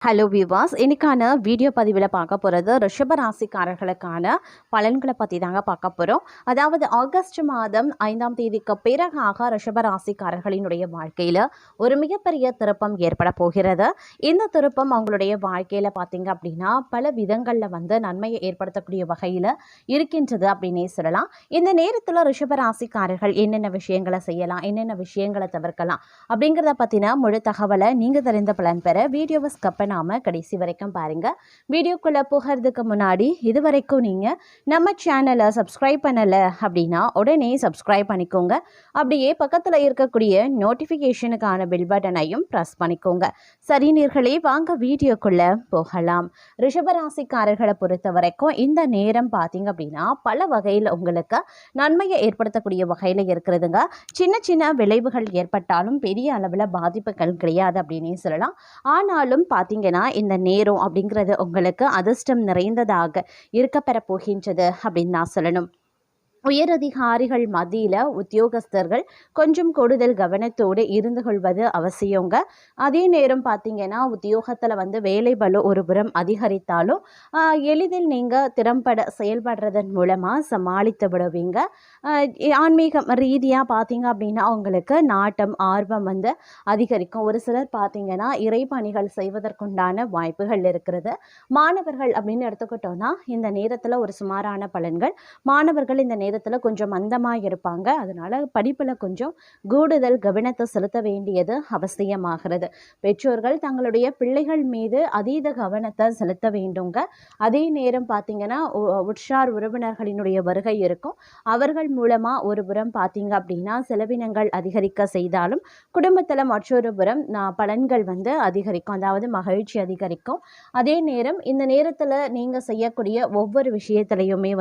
Hello viewers, இன்னைக்கான video பதிவில் பார்க்க போகிறது ரிஷப ராசிக்காரர்களுக்கான பலன்களை பற்றி தாங்க பார்க்க போகிறோம். அதாவது ஆகஸ்ட் மாதம் 5ஆம் தேதிக்கு பிறகாக ரிஷப ராசிக்காரர்களினுடைய வாழ்க்கையில் ஒரு மிகப்பெரிய திருப்பம் ஏற்பட போகிறது. இந்த திருப்பம் அவங்களுடைய வாழ்க்கையில் பார்த்தீங்க அப்படின்னா பல விதங்களில் நன்மையை ஏற்படுத்தக்கூடிய வகையில் இருக்கின்றது அப்படின்னே சொல்லலாம். இந்த நேரத்தில் ரிஷப ராசிக்காரர்கள் என்னென்ன விஷயங்களை செய்யலாம், என்னென்ன விஷயங்களை தவிர்க்கலாம் அப்படிங்கிறத பற்றின முழு தகவலை நீங்கள் தெரிந்த பலன் பெற வீடியோவை ஸ்கிப் நாம கடைசி வரைக்கும் பாருங்க. வீடியோக்குள்ள போகிறதுக்கு முன்னாடி இது வரைக்கும் நீங்க நம்ம சேனலை சப்ஸ்கிரைப் பண்ணல அப்படின்னா உடனே சப்ஸ்கிரைப் பண்ணிக்கோங்க. அப்படியே பக்கத்துல இருக்கக்கூடிய நோட்டிபிகேஷனுக்கான பெல் பட்டனையும் பிரஸ் பண்ணிக்கோங்க. சரி நேயர்களே, வாங்க வீடியோக்குள்ள போகலாம். ரிஷபராசிக்காரர்களை பொறுத்த வரைக்கும் இந்த நேரம் பார்த்தீங்க அப்படின்னா பல வகையில் உங்களுக்கு நன்மையை ஏற்படுத்தக்கூடிய வகையில் இருக்கிறதுங்க. சின்ன சின்ன விளைவுகள் ஏற்பட்டாலும் பெரிய அளவில் பாதிப்புகள் கிடையாது அப்படின்னே சொல்லலாம். ஆனாலும் பார்த்தீங்கன்னா இந்த நேரம் அப்படிங்கிறது உங்களுக்கு அதிர்ஷ்டம் நிறைந்ததாக இருக்கப்பெற போகின்றது அப்படின்னு நான் சொல்லணும். உயரதிகாரிகள் மத்தியில் உத்தியோகஸ்தர்கள் கொஞ்சம் கூடுதல் கவனத்தோடு இருந்து கொள்வது அவசியங்க. அதே நேரம் பார்த்தீங்கன்னா உத்தியோகத்தில் வேலை பளு ஒரு புறம் அதிகரித்தாலும் எளிதில் நீங்கள் திறம்பட செயல்படுறதன் மூலமாக சமாளித்து விடுவீங்க. ஆன்மீகம் ரீதியாக பார்த்தீங்க அப்படின்னா உங்களுக்கு நாட்டம் ஆர்வம் அதிகரிக்கும். ஒரு சிலர் பார்த்தீங்கன்னா இறைப்பணிகள் செய்வதற்குண்டான வாய்ப்புகள் இருக்கிறது. மாணவர்கள் அப்படின்னு எடுத்துக்கிட்டோன்னா இந்த நேரத்தில் ஒரு சுமாரான பலன்கள். மாணவர்கள் இந்த நேரத்தில் கொஞ்சம் மந்தமாக இருப்பாங்க. அதனால படிப்பில் கொஞ்சம் கூடுதல் கவனத்தை செலுத்த வேண்டியது அவசியமாகிறது. பெற்றோர்கள் தங்களுடைய பிள்ளைகள் மீது அதீத கவனத்தை செலுத்த வேண்டுங்க. அதே நேரம் பார்த்தீங்கன்னா உற்றார் உறவினர்களினுடைய வருகை இருக்கும். அவர்கள் மூலமாக ஒரு புறம் பார்த்தீங்க அப்படின்னா செலவினங்கள் அதிகரிக்க செய்தாலும் குடும்பத்தில் மற்றொரு புறம் பலன்கள் அதிகரிக்கும், அதாவது மகிழ்ச்சி அதிகரிக்கும். அதே நேரம் இந்த நேரத்தில் நீங்கள் செய்யக்கூடிய ஒவ்வொரு விஷயத்திலையுமே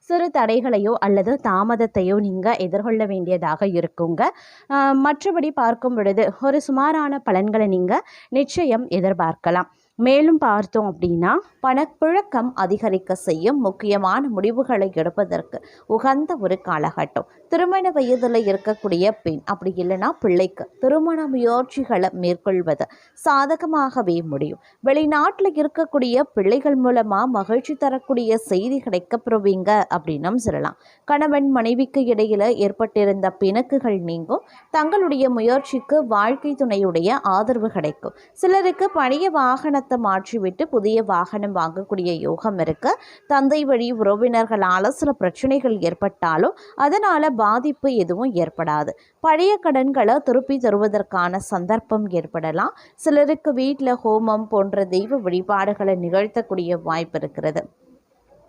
சிறு தடைகளையோ அல்லது தாமதத்தையோ நீங்கள் எதிர்கொள்ள வேண்டியதாக இருக்குங்க. மற்றபடி பார்க்கும் பொழுது ஒரு சுமாரான பலன்களை நீங்கள் நிச்சயம் எதிர்பார்க்கலாம். மேலும் பார்த்தோம் அப்படின்னா பணப்புழக்கம் அதிகரிக்க செய்யும் முக்கியமான முடிவுகளை எடுப்பதற்கு உகந்த ஒரு காலகட்டம். திருமண வயதில் இருக்கக்கூடிய பெண் அப்படி இல்லைன்னா பிள்ளைக்கு திருமண முயற்சிகளை மேற்கொள்வது சாதகமாகவே முடியும். வெளிநாட்டில் இருக்கக்கூடிய பிள்ளைகள் மூலமாக மகிழ்ச்சி தரக்கூடிய செய்தி கிடைக்கப்பெறுவீங்க அப்படின்னும் சொல்லலாம். கணவன் மனைவிக்கு இடையில ஏற்பட்டிருந்த பிணக்குகள் நீங்கும். தங்களுடைய முயற்சிக்கு வாழ்க்கை துணையுடைய ஆதரவு கிடைக்கும். சிலருக்கு பழைய வாகனத்தை மாற்றிவிட்டு புதிய வாகனம் வாங்கக்கூடிய யோகம் இருக்கு. தந்தை வழி உறவினர்களால் சில பிரச்சனைகள் ஏற்பட்டாலும் அதனால பாதிப்பு எதுவும் ஏற்படாது. பழைய கடன்களை திருப்பி தருவதற்கான சந்தர்ப்பம் ஏற்படலாம். சிலருக்கு வீட்டில் ஹோமம் போன்ற தெய்வ வழிபாடுகளை நிகழ்த்தக்கூடிய வாய்ப்பு இருக்கிறது.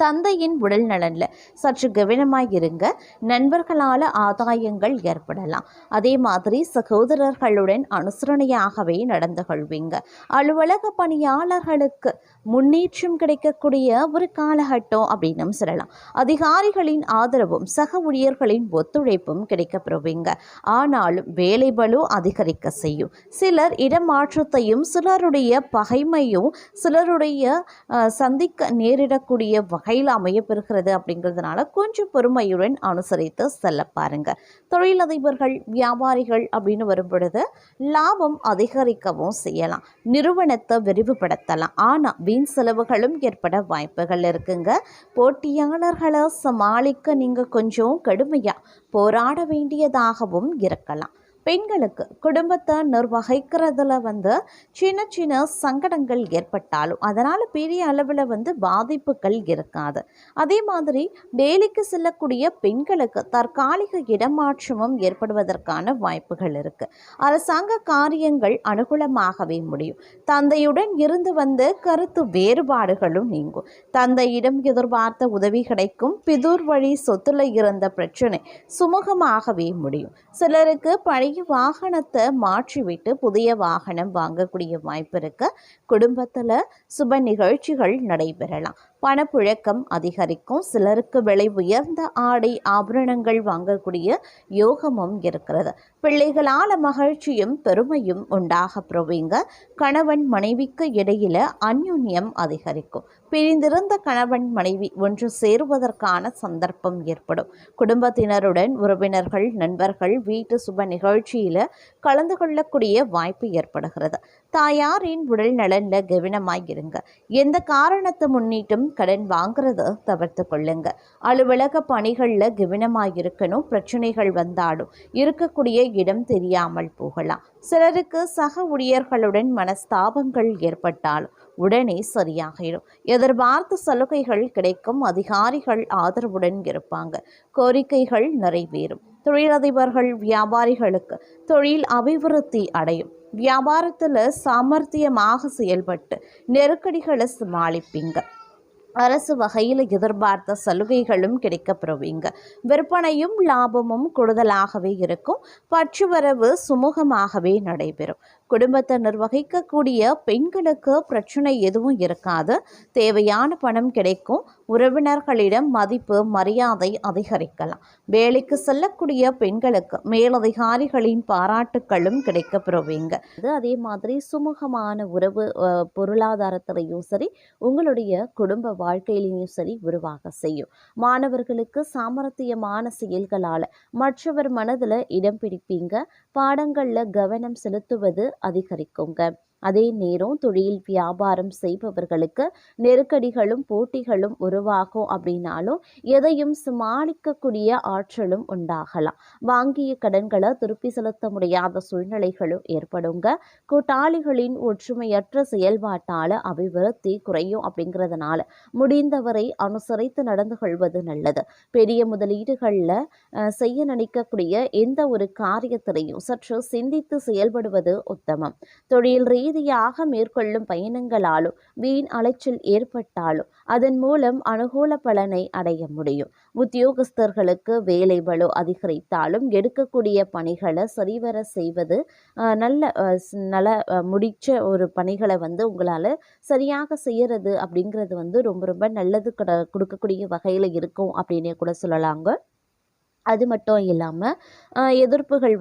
தந்தையின் உடல் நலனில் சற்று கவனமாக இருங்க. நண்பர்களால் ஆதாயங்கள் ஏற்படலாம். அதே மாதிரி சகோதரர்களுடன் அனுசரணையாகவே நடந்து கொள்வீங்க. அலுவலக பணியாளர்களுக்கு முன்னேற்றம் கிடைக்கக்கூடிய ஒரு காலகட்டம் அப்படின்னு சொல்லலாம். அதிகாரிகளின் ஆதரவும் சக ஊழியர்களின் ஒத்துழைப்பும் கிடைக்கப்பெறுவீங்க. ஆனாலும் வேலை பளு அதிகரிக்க செய்யும். சிலர் இடமாற்றத்தையும் சிலருடைய பகைமையும் சிலருடைய சந்திக்க நேரிடக்கூடிய வகையில் அமையப்பெறுகிறது. அப்படிங்கிறதுனால கொஞ்சம் பொறுமையுடன் அனுசரித்து செல்ல பாருங்க. தொழிலதிபர்கள் வியாபாரிகள் அப்படின்னு வரும் பொழுது லாபம் அதிகரிக்கவும் செய்யலாம். நிறுவனத்தை விரிவுபடுத்தலாம். ஆனால் வீண் செலவுகளும் ஏற்பட வாய்ப்புகள் இருக்குங்க. போட்டியாளர்களை சமாளிக்க நீங்கள் கொஞ்சம் கடுமையாக போராட வேண்டியதாகவும் இருக்கலாம். பெண்களுக்கு குடும்பத்தை நிர்வகிக்கிறதுல சின்ன சின்ன சங்கடங்கள் ஏற்பட்டாலும் அதனால் பெரிய அளவில் பாதிப்புகள் இருக்காது. அதே மாதிரி வேலைக்கு செல்லக்கூடிய பெண்களுக்கு தற்காலிக இடமாற்றமும் ஏற்படுவதற்கான வாய்ப்புகள் இருக்குது. அரசாங்க காரியங்கள் அனுகூலமாகவே முடியும். தந்தையுடன் இருந்து கருத்து வேறுபாடுகளும் நீங்கும். தந்தையிடம் எதிர்பார்த்த உதவி கிடைக்கும். பிதூர் வழி சொத்துல இருந்த பிரச்சனை சுமூகமாகவே முடியும். சிலருக்கு பழைய வாகனத்தை மாற்றிவிட்டு புதிய வாகனம் வாங்கக்கூடிய வாய்ப்பு இருக்கு. குடும்பத்தில் சுப நிகழ்ச்சிகள் நடைபெறலாம். பணப்புழக்கம் அதிகரிக்கும். சிலருக்கு விலை உயர்ந்த ஆடை ஆபரணங்கள் வாங்கக்கூடிய யோகமும் இருக்கிறது. பிள்ளைகளால் மகிழ்ச்சியும் பெருமையும் உண்டாக பெறுவீங்க. கணவன் மனைவிக்கு இடையில அந்யோன்யம் அதிகரிக்கும். பிரிந்திருந்த கணவன் மனைவி ஒன்று சேருவதற்கான சந்தர்ப்பம் ஏற்படும். குடும்பத்தினருடன் உறவினர்கள் நண்பர்கள் வீட்டு சுப நிகழ்ச்சியில் கலந்து கொள்ளக்கூடிய வாய்ப்பு ஏற்படுகிறது. தாயாரின் உடல் நலன்ல கவனமாய் இருங்க. எந்த காரணத்தை முன்னிட்டும் கடன் வாங்குறத தவிர்த்து கொள்ளுங்க. அலுவலக பணிகள்ல கவனமாய் இருக்கணும். பிரச்சனைகள் வந்தாலும் இருக்கக்கூடிய இடம் தெரியாமல் போகலாம். சிலருக்கு சக ஊழியர்களுடன் மனஸ்தாபங்கள் ஏற்பட்டாலும் உடனே சரியாகிடும். எதிர்பார்த்த சலுகைகள் கிடைக்கும். அதிகாரிகள் ஆதரவுடன் இருப்பாங்க. கோரிக்கைகள் நிறைவேறும். தொழிலதிபர்கள் வியாபாரிகளுக்கு தொழில் அபிவிருத்தி அடையும். வியாபாரத்தில் சாமர்த்தியமாக செயல்பட்டு நெருக்கடிகளை சமாளிப்பீங்க. அரசு வகையில் எதிர்பார்த்த சலுகைகளும் கிடைக்கப்பெறுவீங்க. விற்பனையும் லாபமும் கூடுதலாகவே இருக்கும். பற்றுவரவு சுமூகமாகவே நடைபெறும். குடும்பத்தை நிர்வகிக்கக்கூடிய பெண்களுக்கு பிரச்சனை எதுவும் இருக்காது. தேவையான பணம் கிடைக்கும். உறவினர்களிடம் மதிப்பு மரியாதை அதிகரிக்கலாம். வேலைக்கு செல்லக்கூடிய பெண்களுக்கு மேலதிகாரிகளின் பாராட்டுக்களும் கிடைக்கப்பெறுவீங்க. அதே மாதிரி சுமூகமான உறவு பொருளாதாரத்திலையும் சரி, உங்களுடைய குடும்ப வாழ்க்கையிலையும் சரி உருவாக செய்யும். மாணவர்களுக்கு சாமர்த்தியமான செயல்களால் மற்றவர் மனதில் இடம் பிடிப்பீங்க. பாடங்களில் கவனம் செலுத்துவது அதிகரிக்குங்க. அதே நேரம் தொழில் வியாபாரம் செய்பவர்களுக்கு நெருக்கடிகளும் போட்டிகளும் உருவாகும். அப்படின்னாலும் எதையும் சமாளிக்கக்கூடிய ஆற்றலும் உண்டாகலாம். வாங்கிய கடன்களை திருப்பி செலுத்த முடியாத சூழ்நிலைகளும் ஏற்படுங்க. கூட்டாளிகளின் ஒற்றுமையற்ற செயல்பாட்டால் அபிவிருத்தி குறையும். அப்படிங்கிறதுனால முடிந்தவரை அனுசரித்து நடந்து கொள்வது நல்லது. பெரிய முதலீடுகளில் செய்ய நினைக்கக்கூடிய எந்த ஒரு காரியத்திலையும் சற்று சிந்தித்து செயல்படுவது உத்தமம். தொழில் ரீதியாக மேற்கொள்ளும் பயணங்களாலும் வீண் அலைச்சல் ஏற்பட்டாலும் அதன் மூலம் அனுகூல பலனை அடைய முடியும். உத்தியோகஸ்தர்களுக்கு வேலை பளு அதிகரித்தாலும் எடுக்கக்கூடிய பணிகளை சரிவர செய்வது நல்ல முடிச்ச ஒரு பணிகளை உங்களால் சரியாக செய்யறது அப்படிங்கிறது ரொம்ப ரொம்ப நல்லது கொடுக்கக்கூடிய வகையில் இருக்கும் அப்படின்னே கூட சொல்லலாங்க. அது மட்டும் இல்லாமல் எதிர்ப்புகள்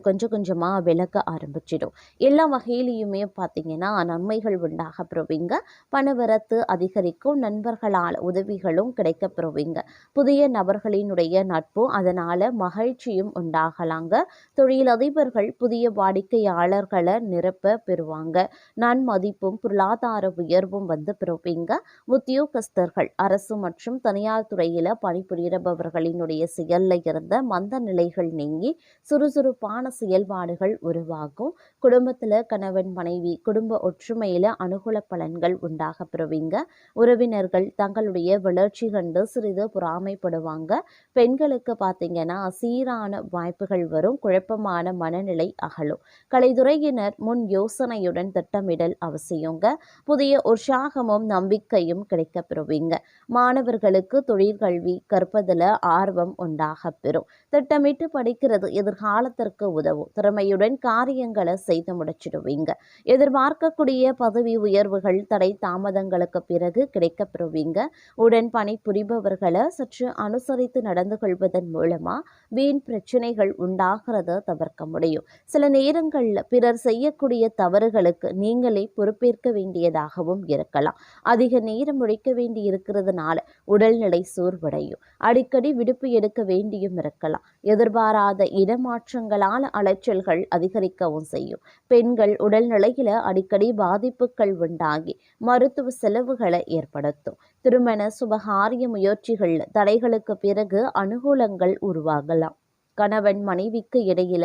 கொஞ்சம் கொஞ்சமாக விலக ஆரம்பிச்சிடும். எல்லா வகையிலையுமே பார்த்திங்கன்னா நன்மைகள் உண்டாக பெறுவீங்க. பணவரத்து அதிகரிக்கும். நண்பர்களால் உதவிகளும் கிடைக்கப்பெறுவீங்க. புதிய நபர்களினுடைய நட்பு அதனால் மகிழ்ச்சியும் உண்டாகலாங்க. தொழிலதிபர்கள் புதிய வாடிக்கையாளர்களை நிரப்ப பெறுவாங்க. நன்மதிப்பும் பொருளாதார உயர்வும் பெறுவீங்க. உத்தியோகஸ்தர்கள் அரசு மற்றும் தனியார் துறையில் பணிபுரிபவர்களினுடைய செயலில் இருந்த மந்த நிலைகள் நீங்கி சுறுசுறுப்பான செயல்பாடுகள் உருவாகும். குடும்பத்தில் கணவன் மனைவி குடும்ப ஒற்றுமையில அனுகூல பலன்கள் உண்டாக பெறுவீங்க. உறவினர்கள் தங்களுடைய வளர்ச்சி கண்டு சிறிது பொறாமைப்படுவாங்க. பெண்களுக்கு பார்த்தீங்கன்னா சீரான வாய்ப்புகள் வரும். குழப்பமான மனநிலை அகலும். கலைத்துறையினர் முன் யோசனையுடன் திட்டமிடல் அவசியங்க. புதிய உற்சாகமும் நம்பிக்கையும் கிடைக்க பெறுவீங்க. மாணவர்களுக்கு தொழிற்கல்வி கற்பதில் ஆர்வம் உண்டாக பெறும். திட்டமிட்டு படிக்கிறது எதிர்காலத்திற்கு உதவும். திறமையுடன் காரியங்களை செய்து முடிச்சிடுவீங்க. எதிர்பார்க்கக்கூடிய பதவி உயர்வுகள் தடை தாமதங்களுக்கு பிறகு கிடைக்க பெறுவீங்க. உடன் பணி புரிபவர்களை சற்று அனுசரித்து நடந்து கொள்வதன் மூலமா வீண் பிரச்சனைகள் உண்டாகிறத தவிர்க்க முடியும். சில நேரங்களில் பிறர் செய்யக்கூடிய தவறுகளுக்கு நீங்களே பொறுப்பேற்க வேண்டியதாகவும் இருக்கலாம். அதிக நேரம் உழைக்க வேண்டி இருக்கிறதுனால உடல்நிலை சோர்வடையும். அடிக்கடி விடுப்பு எடுக்க வேண்டியும் இருக்கலாம். எதிர்பாராத இடமாற்றங்களால் அலைச்சல்கள் அதிகரிக்கவும் செய்யும். பெண்கள் உடல்நிலையில அடிக்கடி பாதிப்புகள் உண்டாகி மருத்துவ செலவுகளை ஏற்படுத்தும். திருமண சுபகாரிய முயற்சிகள் தடைகளுக்கு பிறகு அனுகூலங்கள் உருவாகலாம். கணவன் மனைவிக்கு இடையில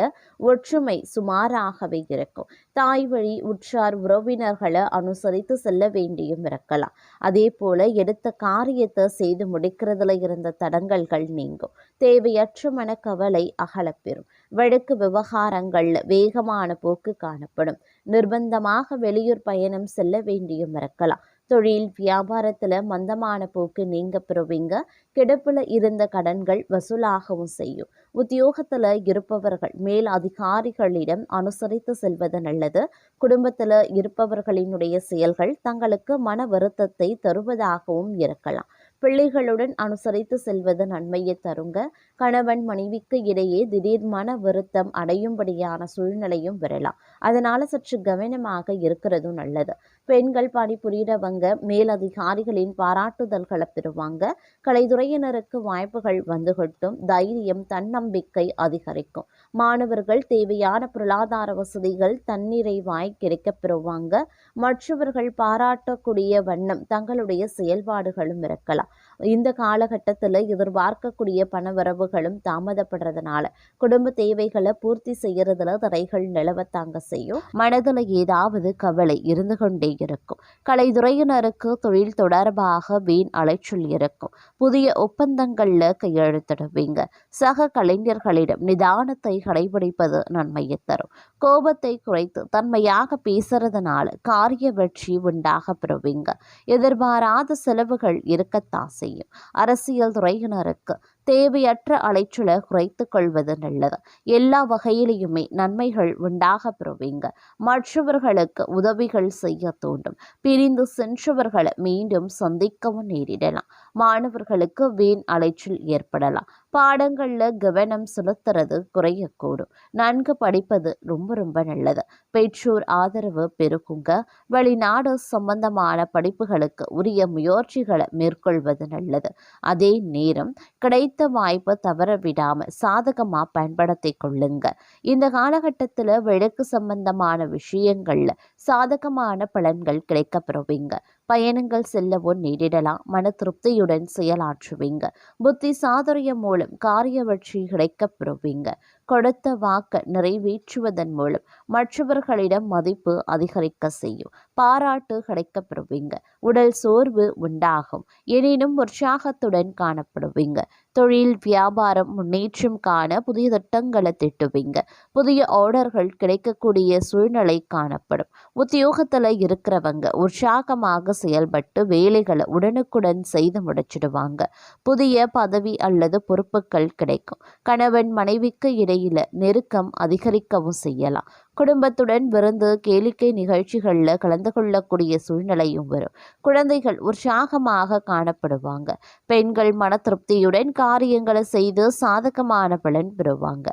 ஒற்றுமை சுமாராகவே இருக்கும். தாய் வழி உற்றார் உறவினர்களை அனுசரித்து செல்ல வேண்டியும் இருக்கலாம். அதே போல எடுத்த காரியத்தை செய்து முடிக்கிறதுல இருந்த தடங்கல்கள் நீங்கும். தேவையற்ற மனக்கவலை அகலப்பெறும். வழக்கு விவகாரங்கள் வேகமான போக்கு காணப்படும். நிர்பந்தமாக வெளியூர் பயணம் செல்ல வேண்டியும் இருக்கலாம். தொழில் வியாபாரத்தில் மந்தமான போக்கு நீங்க பெறுவீங்க. கிடப்பில் இருந்த கடன்கள் வசூலாகவும் செய்யும். உத்தியோகத்தில் இருப்பவர்கள் மேல் அதிகாரிகளிடம் அனுசரித்து செல்வது நல்லது. குடும்பத்தில் இருப்பவர்களினுடைய செயல்கள் தங்களுக்கு மன வருத்தத்தை தருவதாகவும் இருக்கலாம். பிள்ளைகளுடன் அனுசரித்து செல்வது நன்மையை தருங்க. கணவன் மனைவிக்கு இடையே திடீர் மன வருத்தம் அடையும்படியான சூழ்நிலையும் வரலாம். அதனால சற்று கவனமாக இருக்கிறதும் நல்லது. பெண்கள் பணிபுரியறவங்க மேலதிகாரிகளின் பாராட்டுதல்களை பெறுவாங்க. கலைத்துறையினருக்கு வாய்ப்புகள் வந்து கொட்டும். தைரியம், தன்னம்பிக்கை அதிகரிக்கும். மாணவர்கள் தேவையான பொருளாதார வசதிகள் தன்னிறைவாய் கிடைக்கப் பெறுவாங்க. மற்றவர்கள் பாராட்டக்கூடிய வண்ணம் தங்களுடைய செயல்பாடுகளும் இருக்கலாம். இந்த காலகட்டத்தில் எதிர்பார்க்கக்கூடிய பணவரவுகளும் தாமதப்படுறதுனால குடும்ப தேவைகளை பூர்த்தி செய்யறதுல தடைகள் நிலவத்தாங்க செய்யும். மனதில் ஏதாவது கவலை இருந்து கொண்டே இருக்கும். கலைத்துறையினருக்கு தொழில் தொடர்பாக வீண் அலைச்சல் இருக்கும். புதிய ஒப்பந்தங்கள்ல கையெழுத்திடுவீங்க. சக கலைஞர்களிடம் நிதானத்தை கடைபிடிப்பது நன்மையை தரும். கோபத்தை குறைத்து தன்மையாக பேசுறதுனால காரிய வெற்றி உண்டாக பெறுவீங்க. எதிர்பாராத செலவுகள் இருக்கத்தான் செய்யும். அரசியல் துறையினருக்கு தேவையற்ற அலைச்சலை குறைத்துக் கொள்வது நல்லது. எல்லா வகையிலையுமே நன்மைகள் உண்டாக பெறுவீங்க. மற்றவர்களுக்கு உதவிகள் செய்ய தூண்டும். பிரிந்து சென்றவர்களை மீண்டும் சந்திக்கவும் நேரிடலாம். மாணவர்களுக்கு வீண் அலைச்சல் ஏற்படலாம். பாடங்கள்ல கவனம் செலுத்துறது குறையக்கூடும். நன்கு படிப்பது ரொம்ப நல்லது. பெற்றோர் ஆதரவு பெருகுங்க. வெளிநாடு சம்பந்தமான படிப்புகளுக்கு உரிய முயற்சிகளை மேற்கொள்வது நல்லது. அதே நேரம் கிடைத்த வாய்ப்பை தவற விடாம சாதகமா பயன்படுத்தி கொள்ளுங்க. இந்த காலகட்டத்தில் வழக்கு சம்பந்தமான விஷயங்கள்ல சாதகமான பலன்கள் கிடைக்கப்பெறுவீங்க. பயணங்கள் செல்லவும் நேரிடலாம். மன திருப்தியுடன் செயலாற்றுவீங்க. புத்தி சாதுரியம் மூலம் காரிய வெற்றி கிடைக்கப் பெறுவீங்க. கொடுத்த வாக்கை நிறைவேற்றுவதன் மூலம் மற்றவர்களிடம் மதிப்பு அதிகரிக்க செய்யும். பாராட்டு கிடைக்கப் பெறுவீங்க. உடல் சோர்வு உண்டாகும். எனினும் உற்சாகத்துடன் காணப்படுவீங்க. தொழில் வியாபாரம் முன்னேற்றம் காண புதிய திட்டங்களை திட்டுவீங்க. புதிய ஆர்டர்கள் கிடைக்கக்கூடிய சூழ்நிலை காணப்படும். உத்தியோகத்தில் இருக்கிறவங்க உற்சாகமாக செயல்பட்டு வேலைகளை உடனுக்குடன் செய்து முடிச்சிடுவாங்க. புதிய பதவி அல்லது பொறுப்புகள் கிடைக்கும். கணவன் மனைவிக்கு இடையில நெருக்கம் அதிகரிக்கவும் செய்யலாம். குடும்பத்துடன் விருந்து கேளிக்கை நிகழ்ச்சிகளில் கலந்து கொள்ளக்கூடிய சூழ்நிலையும் வரும். குழந்தைகள் உற்சாகமாக காணப்படுவாங்க. பெண்கள் மன திருப்தியுடன் காரியங்களை செய்து சாதகமான பலன் பெறுவாங்க.